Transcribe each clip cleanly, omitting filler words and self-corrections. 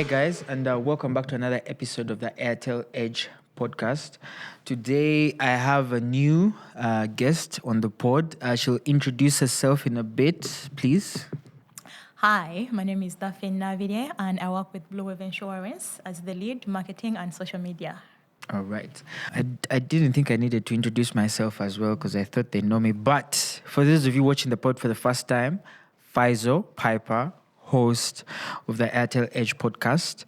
Hi, guys, and welcome back to another episode of the AIRTEL EDGE podcast. Today, I have a new guest on the pod. She'll introduce herself in a bit, please. Hi, my name is Daphne Navide, and I work with Blue Wave Insurance as the lead marketing and social media. All right. I didn't think I needed to introduce myself as well because I thought they know me. But for those of you watching the pod for the first time, Faizo Piper, host of the AIRTEL EDGE podcast.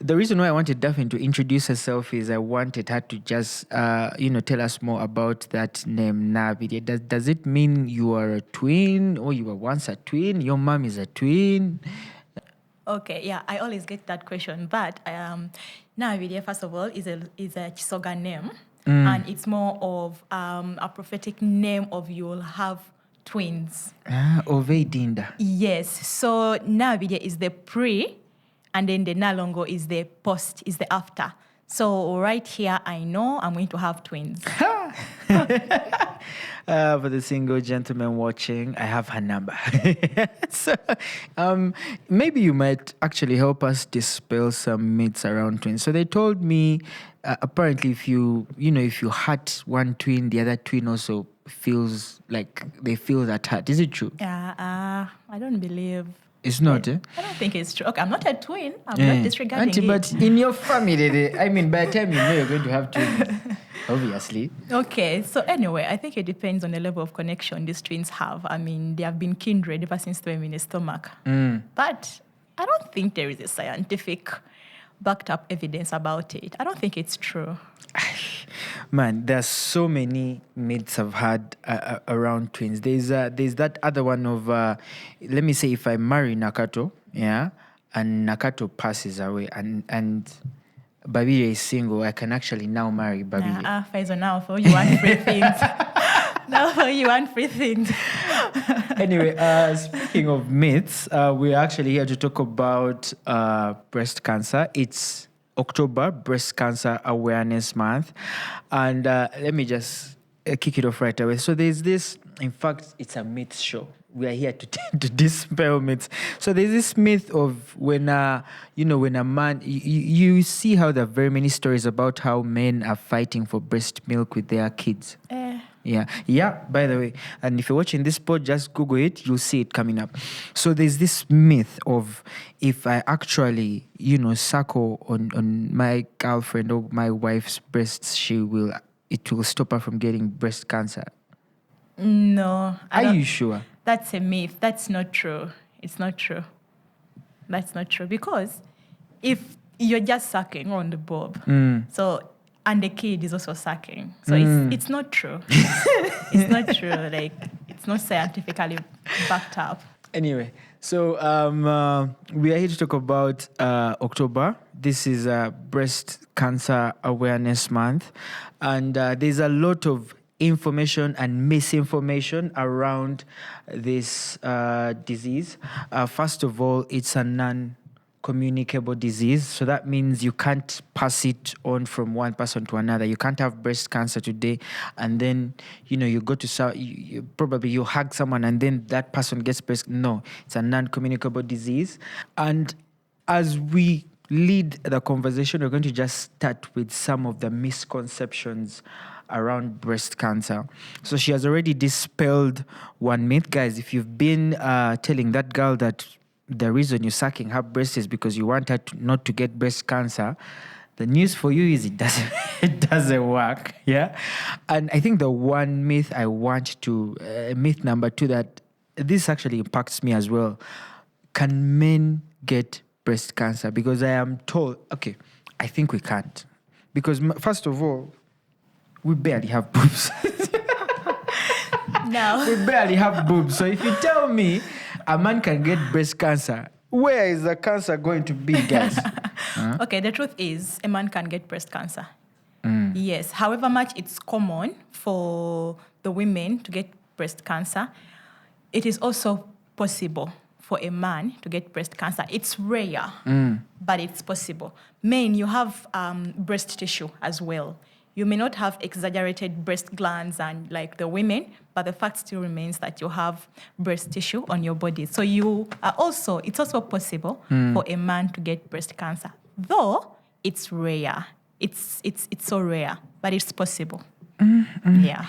The reason why I wanted Daphne to introduce herself is I wanted her to just, tell us more about that name, Navide. Does it mean you are a twin or you were once a twin? Your mom is a twin? Okay, yeah, I always get that question, but Navide, first of all, is a Chisoga name, and it's more of a prophetic name of you'll have twins. Oveidinda. Yes, so Navide is the pre, and then the Nalongo is the post, is the after. So right here, I know I'm going to have twins. For the single gentleman watching, I have her number. So, maybe you might actually help us dispel some myths around twins. So they told me, apparently, if you hurt one twin, the other twin also feels like they feel that hurt. Is it true? I don't believe. It's not, I don't think it's true. Okay, I'm not a twin. I'm not disregarding Auntie, it. but in your family, by the time you know you're going to have twins, obviously. Okay, so anyway, I think it depends on the level of connection these twins have. I mean, they have been kindred ever since they were in the stomach. But I don't think there is a scientific backed up evidence about it. I don't think it's true. Man, there's so many myths I've had around twins. There's that other one of, let me say, if I marry Nakato, and Nakato passes away, and Babire is single, I can actually now marry Babire. Faizo, now for you want free things. Now for you want free things. Anyway, speaking of myths, we're actually here to talk about breast cancer. It's October, Breast Cancer Awareness Month. And let me just kick it off right away. So there's this, in fact, it's a myth show. We are here to dispel myths. So there's this myth of when a man, you see how there are very many stories about how men are fighting for breast milk with their kids. Yeah, by the way. And if you're watching this pod, just Google it, you'll see it coming up. So there's this myth of if I actually, suckle on my girlfriend or my wife's breasts, it will stop her from getting breast cancer. No. Are you sure? That's a myth. That's not true. It's not true. That's not true. Because if you're just sucking on the bulb, and the kid is also sucking. So it's not true. It's not true. Like, it's not scientifically backed up. Anyway, so we are here to talk about October. This is Breast Cancer Awareness Month. And there's a lot of information and misinformation around this disease. First of all, it's a non-communicable disease. So that means you can't pass it on from one person to another. You can't have breast cancer today and then, you go to, probably you hug someone and then that person gets breast. No, it's a non-communicable disease. And as we lead the conversation, we're going to just start with some of the misconceptions around breast cancer. So she has already dispelled one myth. Guys, if you've been telling that girl that the reason you're sucking her breast is because you want her not to get breast cancer, the news for you is it doesn't work. Yeah. And I think the one myth I want to, myth number 2, that this actually impacts me as well. Can men get breast cancer? Because I am told, okay, I think we can't. Because first of all, we barely have boobs. No. We barely have boobs. So if you tell me a man can get breast cancer, where is the cancer going to be, guys? Okay, the truth is a man can get breast cancer. Yes. However much it's common for the women to get breast cancer, it is also possible for a man to get breast cancer. It's rare, but it's possible. Men, you have breast tissue as well. you may not have exaggerated breast glands and like the women, but the fact still remains that you have breast tissue on your body. So it's also possible for a man to get breast cancer, though it's rare. It's so rare, but it's possible. Yeah.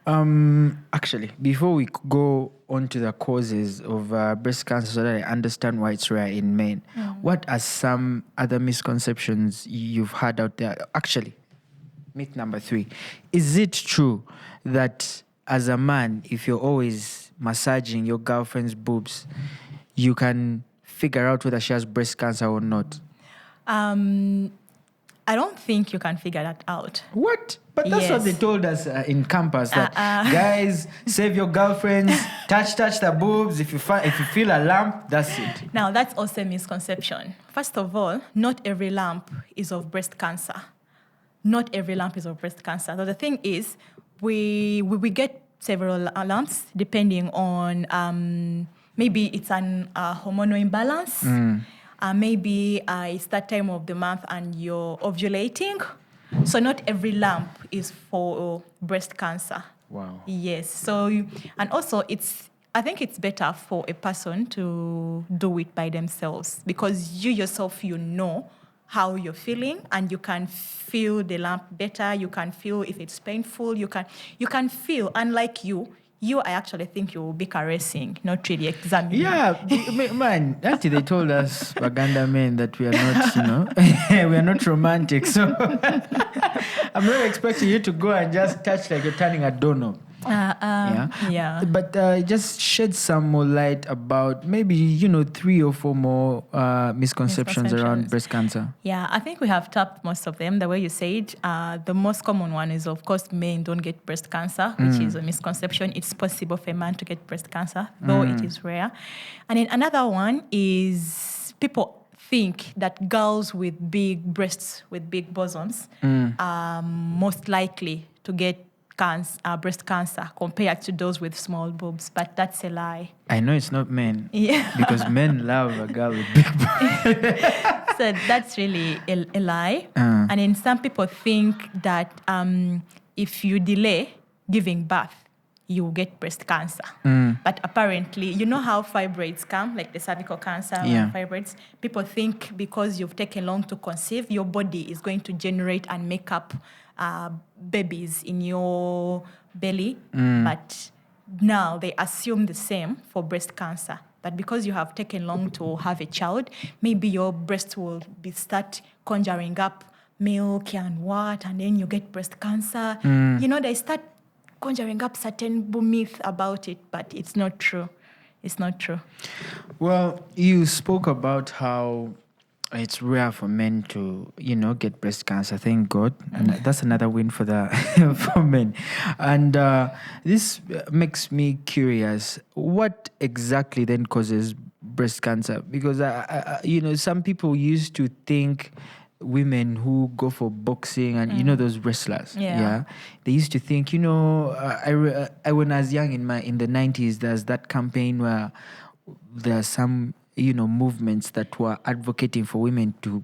Actually, before we go on to the causes of breast cancer, so that I understand why it's rare in men, what are some other misconceptions you've had out there? Actually, myth number 3. Is it true that as a man, if you're always massaging your girlfriend's boobs, you can figure out whether she has breast cancer or not? I don't think you can figure that out. What? But that's what they told us in campus. That guys, save your girlfriends, touch the boobs. If you feel a lump, that's it. Now that's also a misconception. First of all, not every lump is of breast cancer. Not every lump is of breast cancer. So the thing is, we get several lumps depending on maybe it's an hormonal imbalance. Maybe it's that time of the month and you're ovulating. So not every lump is for breast cancer. Wow. Yes. So, and also I think it's better for a person to do it by themselves, because you yourself, you know how you're feeling and you can feel the lump better. You can feel if it's painful. You can feel, unlike you, I actually think you will be caressing, not really examining. Yeah, man. Actually, they told us, Uganda men, that we are not, we are not romantic. So I'm not expecting you to go and just touch like you're turning a doorknob. Yeah. But just shed some more light about maybe 3 or 4 more misconceptions around breast cancer. Yeah, I think we have tapped most of them. The way you said, the most common one is, of course, men don't get breast cancer, which is a misconception. It's possible for a man to get breast cancer, though it is rare. And then another one is people think that girls with big breasts, with big bosoms, are most likely to get breast cancer compared to those with small boobs, but that's a lie. I know it's not men. Yeah. Because men love a girl with big boobs. So that's really a lie. And then some people think that if you delay giving birth, you will get breast cancer. But apparently, you know how fibroids come, like the cervical cancer and fibroids? People think because you've taken long to conceive, your body is going to generate and make up babies in your belly. But now they assume the same for breast cancer. But because you have taken long to have a child, maybe your breast will start conjuring up milk and and then you get breast cancer. They start conjuring up certain myth about it, but it's not true. It's not true. Well, you spoke about how it's rare for men to, get breast cancer. Thank God. And that's another win for for men. And this makes me curious. What exactly then causes breast cancer? Because, some people used to think women who go for boxing and, those wrestlers. They used to think, when I was young in the 90s, there's that campaign where there are some movements that were advocating for women to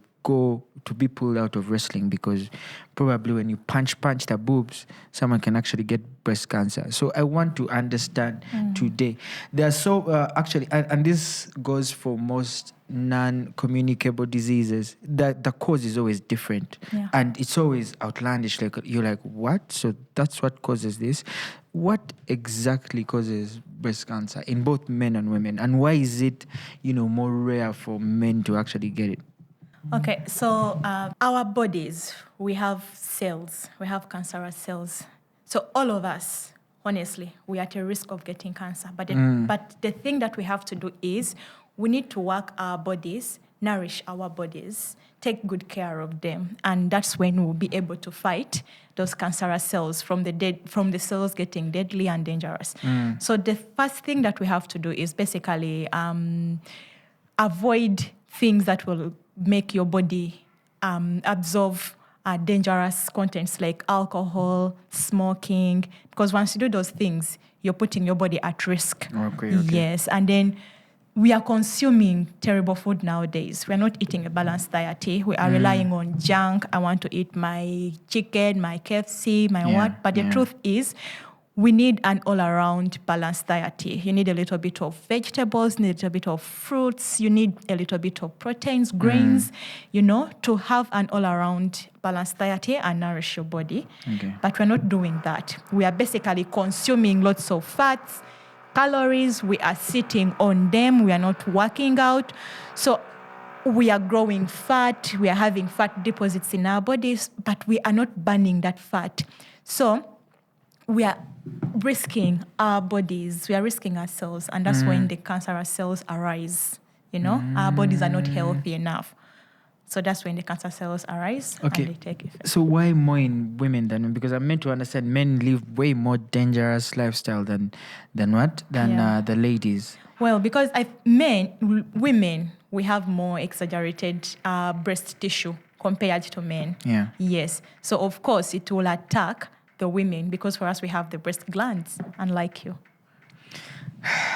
be pulled out of wrestling, because probably when you punch the boobs, someone can actually get breast cancer. So I want to understand today. There are actually, and this goes for most non-communicable diseases, that the cause is always different. And it's always outlandish. Like, you're like, what? So that's what causes this? What exactly causes breast cancer in both men and women? And why is it, more rare for men to actually get it? Okay, so our bodies, we have cells. We have cancerous cells. So all of us, honestly, we are at a risk of getting cancer. But the thing that we have to do is we need to work our bodies, nourish our bodies, take good care of them. And that's when we'll be able to fight those cancerous cells from the cells getting deadly and dangerous. So the first thing that we have to do is basically avoid things that will make your body absorb dangerous contents like alcohol, smoking. Because once you do those things, you're putting your body at risk. Okay. Yes. And then we are consuming terrible food nowadays. We're not eating a balanced diet. We are relying on junk. I want to eat my chicken, my KFC, my what. But the truth is, we need an all-around balanced diet. You need a little bit of vegetables, need a little bit of fruits. You need a little bit of proteins, grains, to have an all-around balanced diet and nourish your body. Okay. But we're not doing that. We are basically consuming lots of fats, calories. We are sitting on them. We are not working out. So we are growing fat. We are having fat deposits in our bodies, but we are not burning that fat. So we are risking our bodies. We are risking ourselves. And that's when the cancerous cells arise. Our bodies are not healthy enough. So that's when the cancer cells arise and they take effect. So why more in women than men? Because I'm meant to understand men live way more dangerous lifestyle than the ladies. Well, because women, we have more exaggerated breast tissue compared to men. Yeah. Yes. So of course it will attack the women because for us we have the breast glands, unlike you.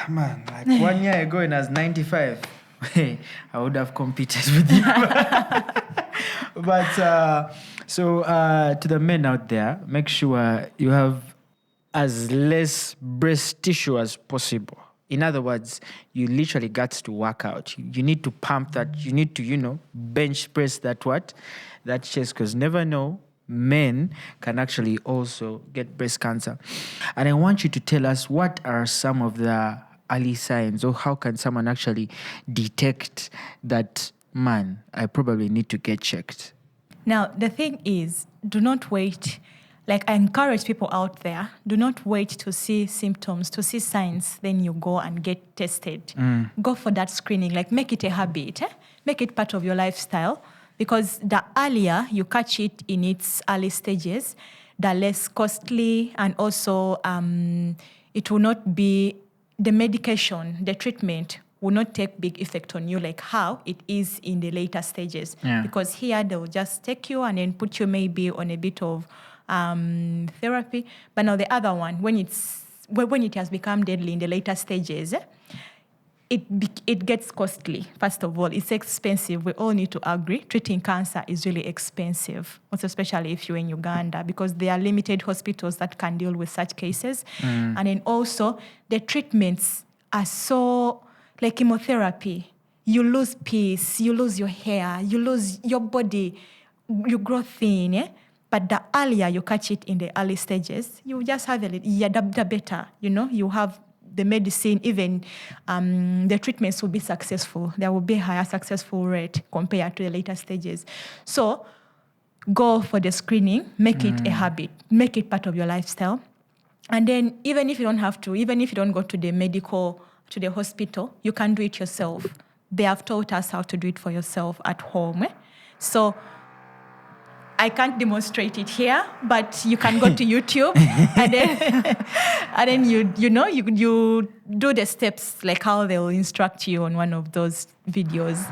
Man, like 1 year ago when I was 95, I would have competed with you. But to the men out there, make sure you have as less breast tissue as possible. In other words, you literally got to work out. You need to pump that. You need to, bench press that chest, because never know, men can actually also get breast cancer. And I want you to tell us what are some of the early signs, or how can someone actually detect that, man, I probably need to get checked. Now, the thing is, do not wait. Like, I encourage people out there, do not wait to see symptoms, to see signs, then you go and get tested. Go for that screening. Like, make it a habit. Make it part of your lifestyle. Because the earlier you catch it in its early stages, the less costly, and also it will not be, the medication, the treatment will not take big effect on you like how it is in the later stages. Yeah. Because here they will just take you and then put you maybe on a bit of therapy. But now the other one, when it has become deadly in the later stages, it gets costly. First of all, it's expensive. We all need to agree. Treating cancer is really expensive, also especially if you're in Uganda, because there are limited hospitals that can deal with such cases. And then also, the treatments are so, like chemotherapy. You lose peace, you lose your hair, you lose your body, you grow thin. But the earlier you catch it in the early stages, you just have the better. You have the medicine, even the treatments will be successful. There will be a higher successful rate compared to the later stages. So go for the screening, make it a habit, make it part of your lifestyle. And then even if you don't have to, even if you don't go to the hospital, you can do it yourself. They have taught us how to do it for yourself at home. So I can't demonstrate it here, but you can go to YouTube and then you do the steps like how they'll instruct you on one of those videos.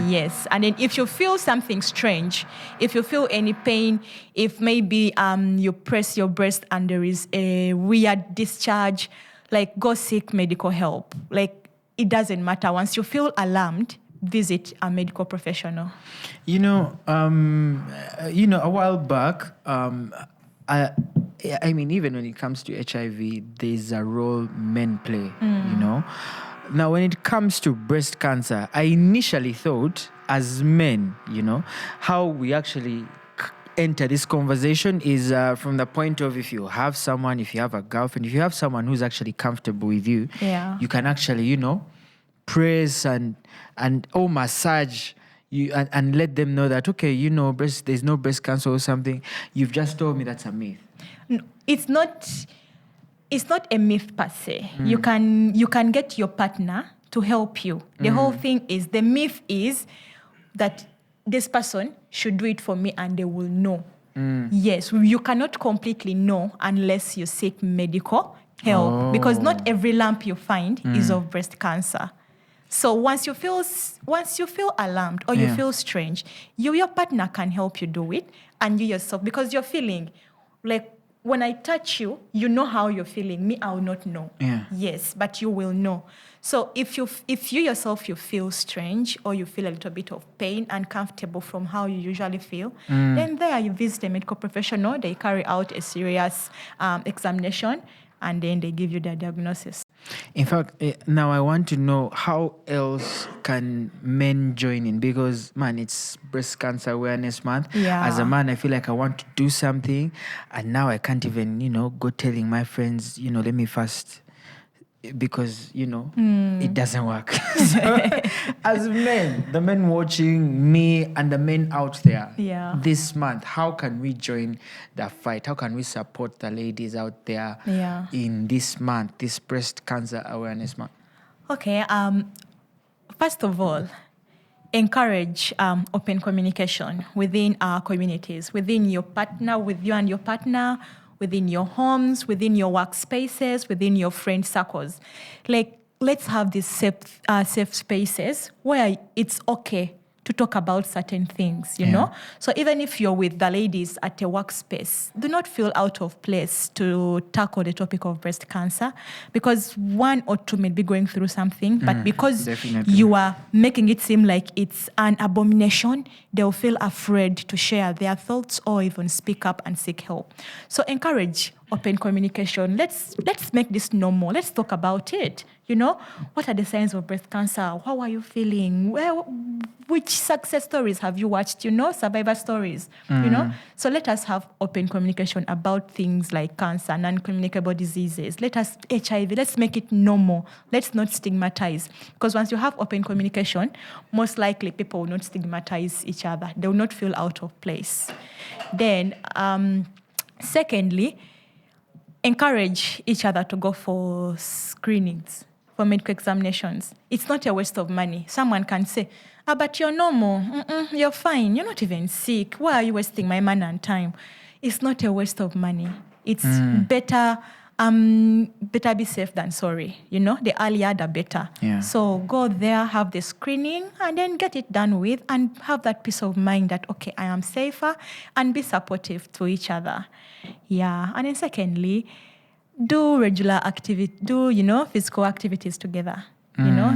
Yes. And then if you feel something strange, if you feel any pain, if maybe you press your breast and there is a weird discharge, like go seek medical help. Like it doesn't matter. Once you feel alarmed, visit a medical professional. A while back, I mean, even when it comes to HIV, there's a role men play, Now, when it comes to breast cancer, I initially thought as men, how we actually enter this conversation is from the point of if you have a girlfriend, if you have someone who's actually comfortable with you, you can actually, press and massage you and let them know that, okay, there's no breast cancer or something. You've just told me that's a myth. No, it's not a myth per se. You can get your partner to help you. The whole thing is, the myth is that this person should do it for me and they will know. Yes, you cannot completely know unless you seek medical help, because not every lump you find is of breast cancer. So once you feel alarmed or you feel strange, your partner can help you do it, and you yourself, because you're feeling like when I touch you, you know how you're feeling. Me, I will not know. Yeah. Yes, but you will know. So if you yourself, you feel strange or you feel a little bit of pain, uncomfortable from how you usually feel, then there you visit a medical professional. They carry out a serious examination, and then they give you the diagnosis. In fact, now I want to know how else can men join in, because man, it's Breast Cancer Awareness Month. Yeah. As a man, I feel like I want to do something, and now I can't even, go telling my friends, let me fast, because it doesn't work. So, as men, the men watching me and the men out there, this month, how can we join the fight? How can we support the ladies out there in this month, this Breast Cancer Awareness Month? Okay. First of all, encourage open communication within our communities, within your partner, with you and your partner, within your homes, within your workspaces, within your friend circles. Like, let's have these safe spaces where it's okay to talk about certain things, you know? So even if you're with the ladies at a workspace, do not feel out of place to tackle the topic of breast cancer, because one or two may be going through something, but because you are making it seem like it's an abomination, they'll feel afraid to share their thoughts or even speak up and seek help. So encourage open communication. Let's make this normal. Let's talk about it. What are the signs of breast cancer? How are you feeling? Which success stories have you watched? Survivor stories. So let us have open communication about things like cancer, non-communicable diseases. Let us HIV. Let's make it normal. Let's not stigmatize. Because once you have open communication, most likely people will not stigmatize each other. They will not feel out of place. Then, secondly, encourage each other to go for screenings, for medical examinations. It's not a waste of money. Someone can say, but you're normal. You're fine. You're not even sick. Why are you wasting my money and time? It's not a waste of money. It's better be safe than sorry. The earlier, the better. Yeah. So go there, have the screening, and then get it done with, and have that peace of mind that, okay, I am safer, and be supportive to each other. Yeah. And then secondly, do regular activity, physical activities together.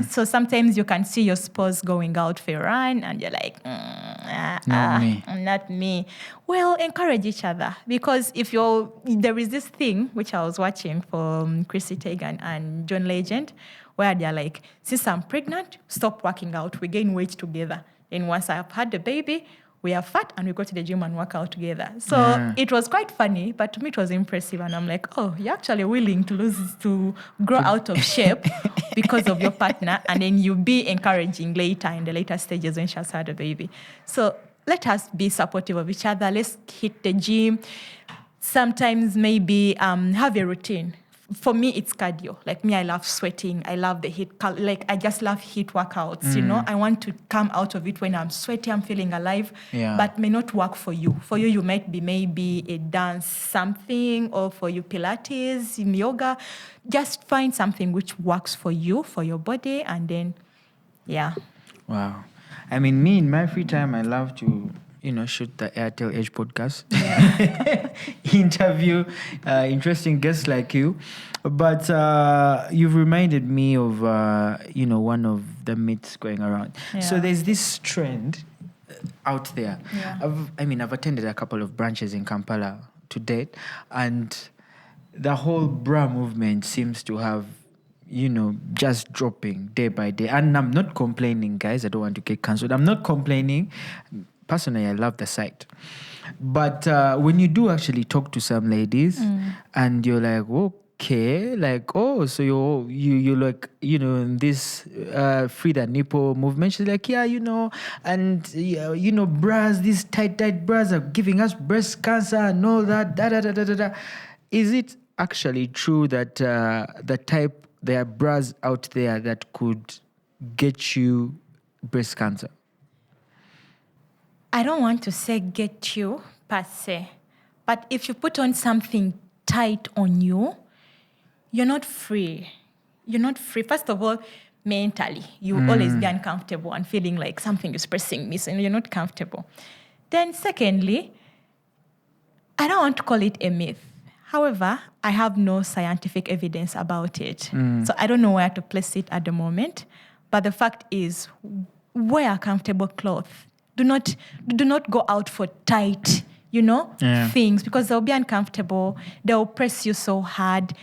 So sometimes you can see your spouse going out for a run and you're like, not me. Well, encourage each other, because there is this thing which I was watching from Chrissy Teigen and John Legend, where they're like, since I'm pregnant, stop working out. We gain weight together. And once I've had the baby, we are fat and we go to the gym and work out together. So it was quite funny, but to me it was impressive. And I'm like, oh, you're actually willing to grow out of shape because of your partner. And then you be encouraging later in the later stages when she has had a baby. So let us be supportive of each other. Let's hit the gym. Sometimes maybe have a routine. For me, it's cardio. Like me, I love sweating. I love the heat. I just love heat workouts, I want to come out of it when I'm sweaty, I'm feeling alive. Yeah. But may not work for you. For you, you might be maybe a dance something, or for you, Pilates, yoga. Just find something which works for you, for your body, and then, yeah. Wow. I mean, me in my free time, I love to shoot the AIRTEL Edge podcast, interview interesting guests like you. But you've reminded me of, one of the myths going around. Yeah. So there's this trend out there. Yeah. I've attended a couple of branches in Kampala to date, and the whole bra movement seems to have, just dropping day by day. And I'm not complaining, guys. I don't want to get cancelled. I'm not complaining. Personally, I love the site. But when you do actually talk to some ladies and you're like, okay, like, oh, so you like, this free the nipple movement. She's like, yeah, and, bras, these tight bras are giving us breast cancer and all that, da. Is it actually true that there are bras out there that could get you breast cancer? I don't want to say get you per se, but if you put on something tight on you, you're not free. You're not free. First of all, mentally, you will always be uncomfortable and feeling like something is pressing me, so you're not comfortable. Then secondly, I don't want to call it a myth. However, I have no scientific evidence about it. So I don't know where to place it at the moment. But the fact is, wear comfortable clothes. Do not go out for tight, things, because they'll be uncomfortable. They'll press you so hard.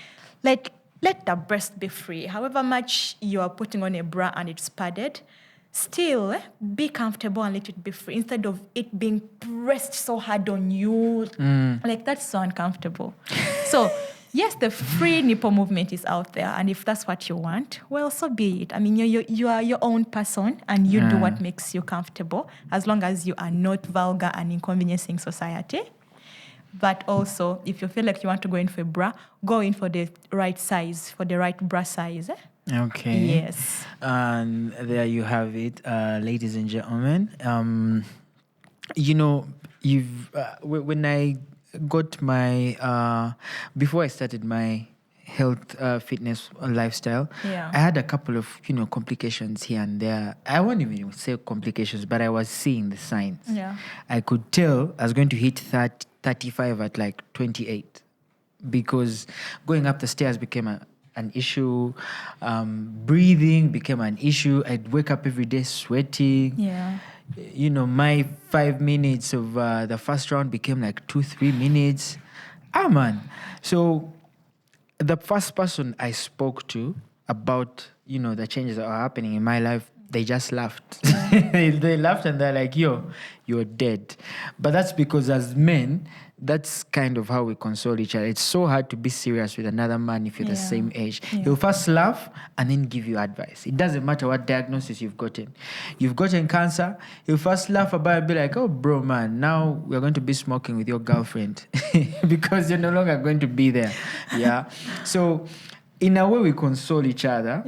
Let the breast be free. However much you are putting on a bra and it's padded, still be comfortable and let it be free instead of it being pressed so hard on you. Like, that's so uncomfortable. So yes, the free nipple movement is out there, and if that's what you want, well, so be it. I mean, you are your own person, and you do what makes you comfortable, as long as you are not vulgar and inconveniencing society. But also, if you feel like you want to go in for a bra, go in for the right size, for the right bra size. Okay. Yes. And there you have it, ladies and gentlemen. When I got my before I started my health, fitness, lifestyle, I had a couple of complications here and there. I won't even say complications, but I was seeing the signs. I could tell I was going to hit 35 at like 28, because going up the stairs became an issue. Breathing became an issue. I'd wake up every day sweating. My 5 minutes of the first round became like 2-3 minutes. Man. So the first person I spoke to about, the changes that are happening in my life, they just laughed. They laughed and they're like, yo, you're dead. But that's because as men, that's kind of how we console each other. It's so hard to be serious with another man if you're the same age. He'll first laugh and then give you advice. It doesn't matter what diagnosis you've gotten. You've gotten cancer, he'll first laugh about it and be like, oh, bro, man, now we're going to be smoking with your girlfriend because you're no longer going to be there. Yeah. So in a way, we console each other.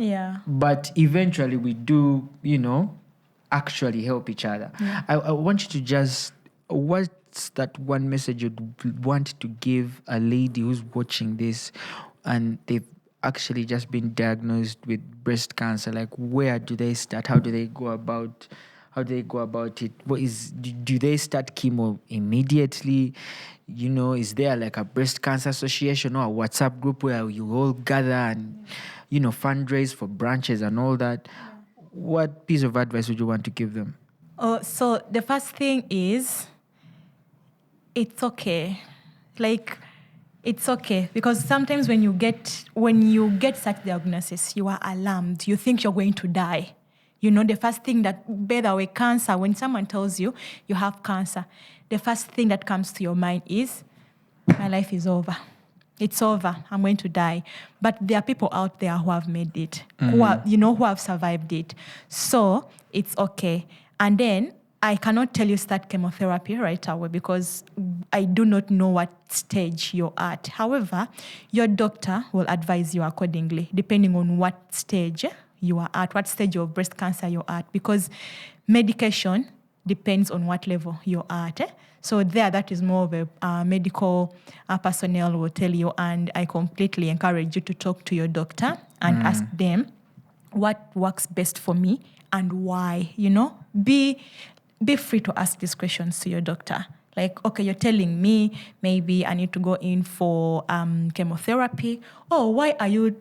But eventually we do, actually help each other. I want you to just... What's that one message you'd want to give a lady who's watching this and they've actually just been diagnosed with breast cancer? Like, where do they start? How do they go about it? Do they start chemo immediately? Is there like a breast cancer association or a WhatsApp group where you all gather and, fundraise for branches and all that? What piece of advice would you want to give them? So the first thing is, it's okay. Like, it's okay, because sometimes when you get such diagnosis, you are alarmed. You think you're going to die. The first thing that, by the way, cancer, when someone tells you you have cancer, the first thing that comes to your mind is, my life is over. It's over. I'm going to die. But there are people out there who have made it, who have survived it. So it's okay. And then I cannot tell you start chemotherapy right away because I do not know what stage you're at. However, your doctor will advise you accordingly, depending on what stage you are at, what stage of breast cancer you're at, because medication depends on what level you're at. So that is more of a medical personnel will tell you, and I completely encourage you to talk to your doctor and ask them what works best for me and why. Be free to ask these questions to your doctor. Like, okay, you're telling me maybe I need to go in for chemotherapy. Oh, why are you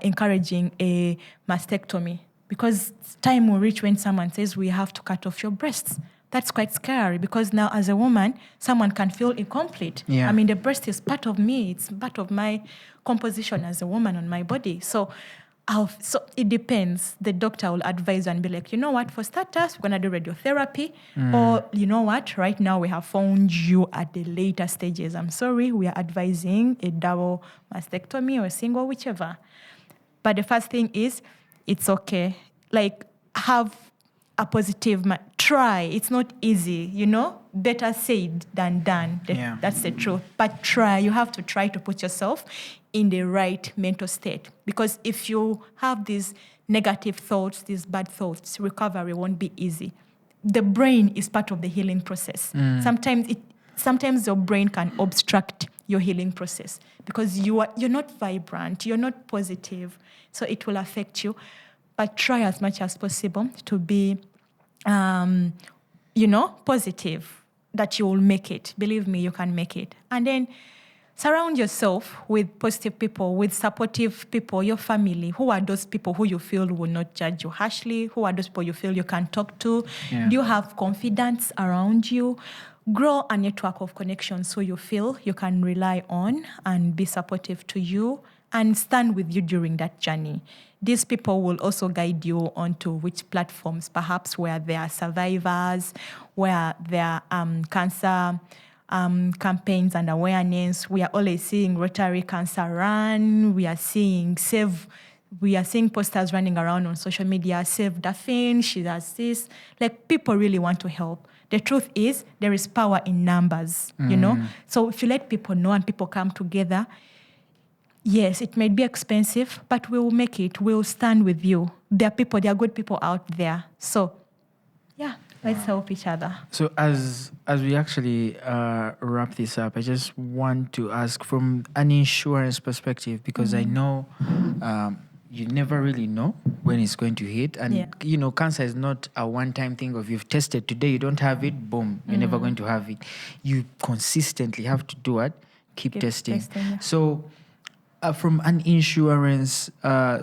encouraging a mastectomy? Because time will reach when someone says we have to cut off your breasts. That's quite scary, because now as a woman, someone can feel incomplete. I mean, the breast is part of me. It's part of my composition as a woman on my body. So it depends. The doctor will advise and be like, you know what, for starters, we're going to do radiotherapy. Or, you know what, right now we have found you at the later stages. I'm sorry, we are advising a double mastectomy or a single, whichever. But the first thing is, it's okay. Like, have a positive try. It's not easy, better said than done. That's the truth. But try. You have to try to put yourself in the right mental state. Because if you have these negative thoughts, these bad thoughts, recovery won't be easy. The brain is part of the healing process. Sometimes your brain can obstruct your healing process because you're not vibrant, you're not positive, so it will affect you. But try as much as possible to be, positive, that you will make it. Believe me, you can make it. And then Surround yourself with positive people, with supportive people, your family. Who are those people who you feel will not judge you harshly? Who are those people you feel you can talk to? Yeah. Do you have confidence around you? Grow a network of connections who you feel you can rely on and be supportive to you and stand with you during that journey. These people will also guide you onto which platforms, perhaps where there are survivors, where there are cancer campaigns and awareness. We are always seeing Rotary Cancer Run. We are seeing posters running around on social media. Save Daphne, she does this. Like, people really want to help. The truth is, there is power in numbers, you know? So if you let people know and people come together, yes, it may be expensive, but we will make it. We'll stand with you. There are good people out there. So, yeah, let's help each other. So as we actually wrap this up, I just want to ask from an insurance perspective, because I know you never really know when it's going to hit. And, you know, cancer is not a one-time thing of you've tested today, you don't have it, boom, you're never going to have it. You consistently have to do it, keep testing. Yeah. So from an insurance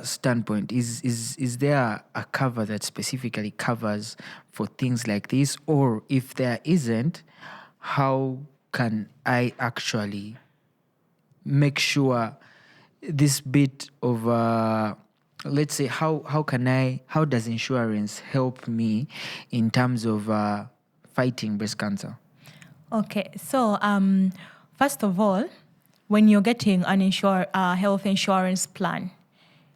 standpoint, is there a cover that specifically covers for things like this? Or if there isn't, how can I actually make sure this bit of, let's say, how does insurance help me in terms of fighting breast cancer? Okay, so first of all, when you're getting an health insurance plan,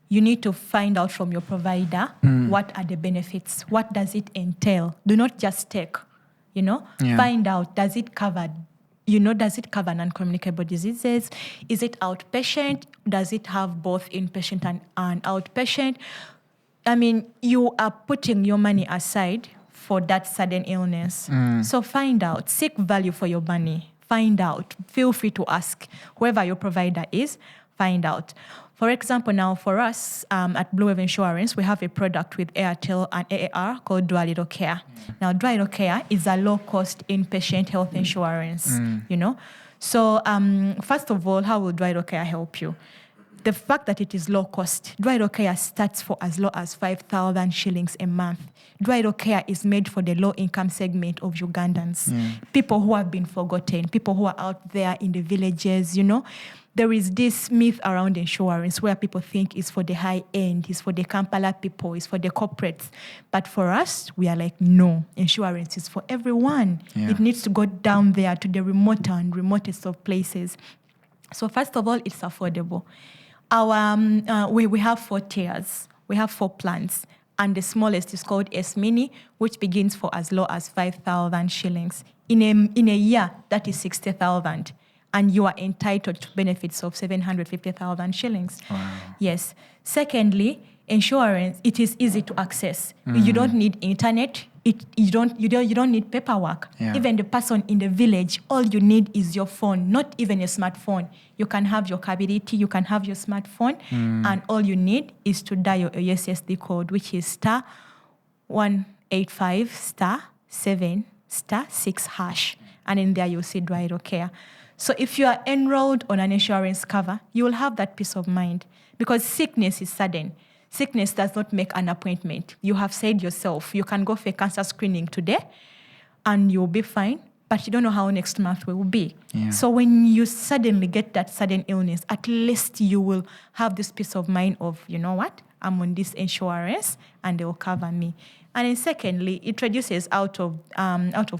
you need to find out from your provider what are the benefits, what does it entail. Do not just take, you know. Find out, does it cover non-communicable diseases? Is it outpatient? Does it have both inpatient and outpatient? I mean, you are putting your money aside for that sudden illness. So find out, seek value for your money. Find out. Feel free to ask whoever your provider is. Find out. For example, now for us at Blue Wave Insurance, we have a product with AIRTEL and AAR called Do a Little Care. Now, Do a Little Care is a low-cost inpatient health insurance, you know. So first of all, how will Do a Little Care help you? The fact that it is low cost, Do a Little Care starts for as low as 5,000 shillings a month. Do a Little Care is made for the low-income segment of Ugandans, people who have been forgotten, people who are out there in the villages, you know. There is this myth around insurance where people think it's for the high end, it's for the Kampala people, it's for the corporates. But for us, we are like, no, insurance is for everyone. It needs to go down there to the remotest of places. So first of all, it's affordable. We have 4 tiers. We have 4 plans. And the smallest is called S-Mini, which begins for as low as 5,000 shillings. In a year, that is 60,000. And you are entitled to benefits of 750,000 shillings. Wow. Yes. Secondly, insurance, it is easy to access. You don't need internet. You don't need paperwork. Even the person in the village, all you need is your phone, not even a smartphone. You can have your capability, you can have your smartphone, and all you need is to dial a USSD code, which is *185*7*6#. And in there you'll see Do a Little Care. So if you are enrolled on an insurance cover, you will have that peace of mind, because sickness is sudden. Sickness does not make an appointment. You have said yourself, you can go for a cancer screening today and you'll be fine, but you don't know how next month will be. So when you suddenly get that sudden illness, at least you will have this peace of mind of, you know what, I'm on this insurance and they will cover me. And then secondly, it reduces out of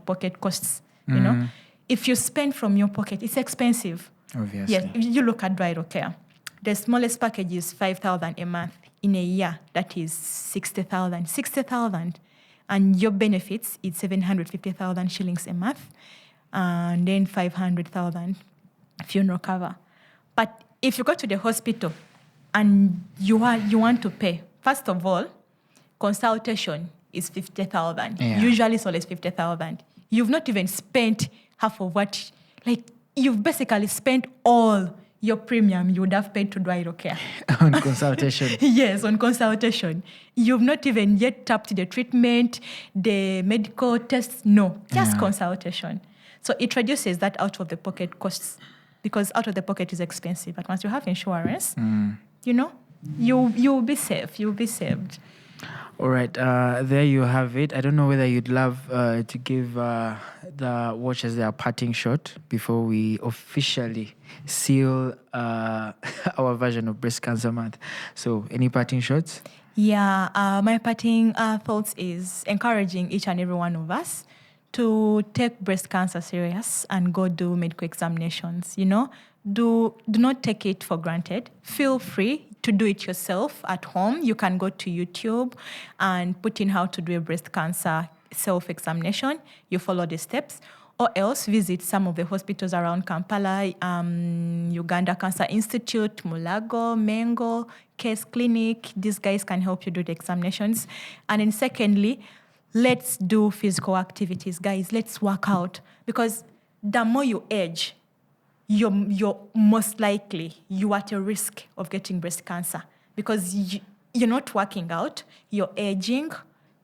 pocket costs. You know, if you spend from your pocket, it's expensive. Obviously. Yes, you look at Do a Little Care. The smallest package is 5,000 a month. In a year, that is 60,000. 60,000. And your benefits is 750,000 shillings a month. And then 500,000 funeral cover. But if you go to the hospital and you want to pay, first of all, consultation is 50,000. Usually it's always 50,000. You've not even spent half of what, like, you've basically spent all your premium you would have paid to Do a Little Care. On consultation. Yes, on consultation. You've not even yet tapped the treatment, the medical tests. No, just consultation. So it reduces that out of the pocket costs. because out of the pocket is expensive. But once you have insurance, you know, you'll be safe. You'll be saved. All right, there you have it. I don't know whether you'd love to give the watchers their parting shot before we officially seal our version of Breast Cancer Month. So, any parting shots? Yeah, my parting thoughts is encouraging each and every one of us to take breast cancer serious and go do medical examinations. You know, do not take it for granted. Feel free to do it yourself at home. You can go to YouTube and put in how to do a breast cancer self-examination. You follow the steps. Or else visit some of the hospitals around Kampala, Uganda Cancer Institute, Mulago, Mengo, Case Clinic. These guys can help you do the examinations. And then secondly, let's do physical activities. Guys, let's work out. Because the more you age, you're most likely you are at a risk of getting breast cancer. Because you're not working out, you're aging.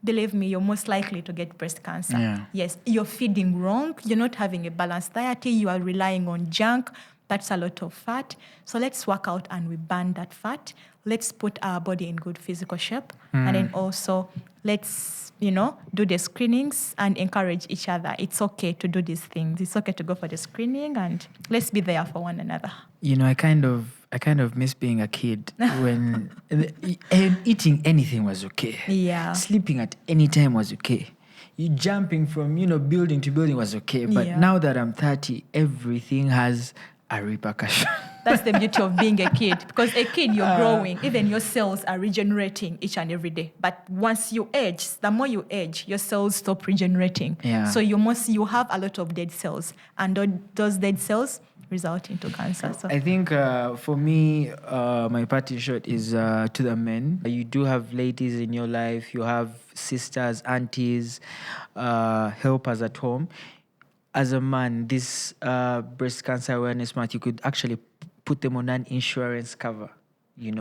Believe me, you're most likely to get breast cancer. Yeah. Yes, you're feeding wrong. You're not having a balanced diet. You are relying on junk. That's a lot of fat. So let's work out and we burn that fat. Let's put our body in good physical shape. And then also let's, do the screenings and encourage each other. It's okay to do these things. It's okay to go for the screening and let's be there for one another. I kind of miss being a kid when eating anything was okay. Yeah. Sleeping at any time was okay. You jumping from, building to building was okay. But now that I'm 30, everything has a repercussion. That's the beauty of being a kid. Because a kid, you're growing. Even your cells are regenerating each and every day. But once you age, the more you age, your cells stop regenerating. Yeah. So you have a lot of dead cells. And those dead cells result into cancer. So I think for me, my parting shot is to the men. You do have ladies in your life. You have sisters, aunties, helpers at home. As a man, this breast cancer awareness month, you could actually put them on an insurance cover,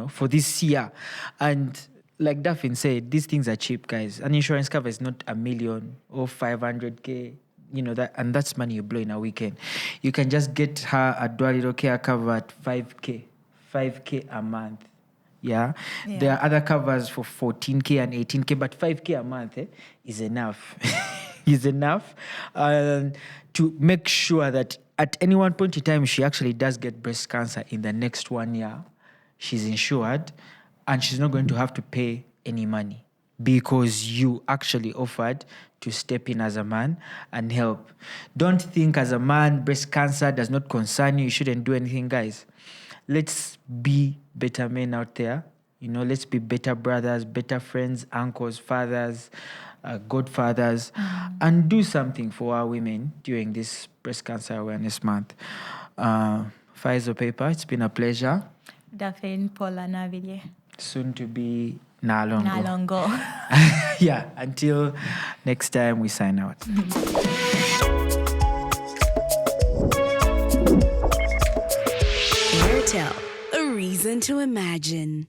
for this year. And like Daphne said, these things are cheap, guys. An insurance cover is not $1 million or 500K. And that's money you blow in a weekend. You can just get her a dual care cover at 5K a month. Yeah. There are other covers for 14K and 18K, but 5K a month is enough. Is enough to make sure that at any one point in time, she actually does get breast cancer in the next 1 year. She's insured and she's not going to have to pay any money because you actually offered to step in as a man and help. Don't think as a man, breast cancer does not concern you. You shouldn't do anything, guys. Let's be better men out there. Let's be better brothers, better friends, uncles, fathers, godfathers, and do something for our women during this Breast Cancer Awareness Month. Faizo Paper, it's been a pleasure. Daphne Paula Naville. Soon to be Nalongo. Nalongo. Yeah, until next time we sign out. AIRTEL, a reason to imagine.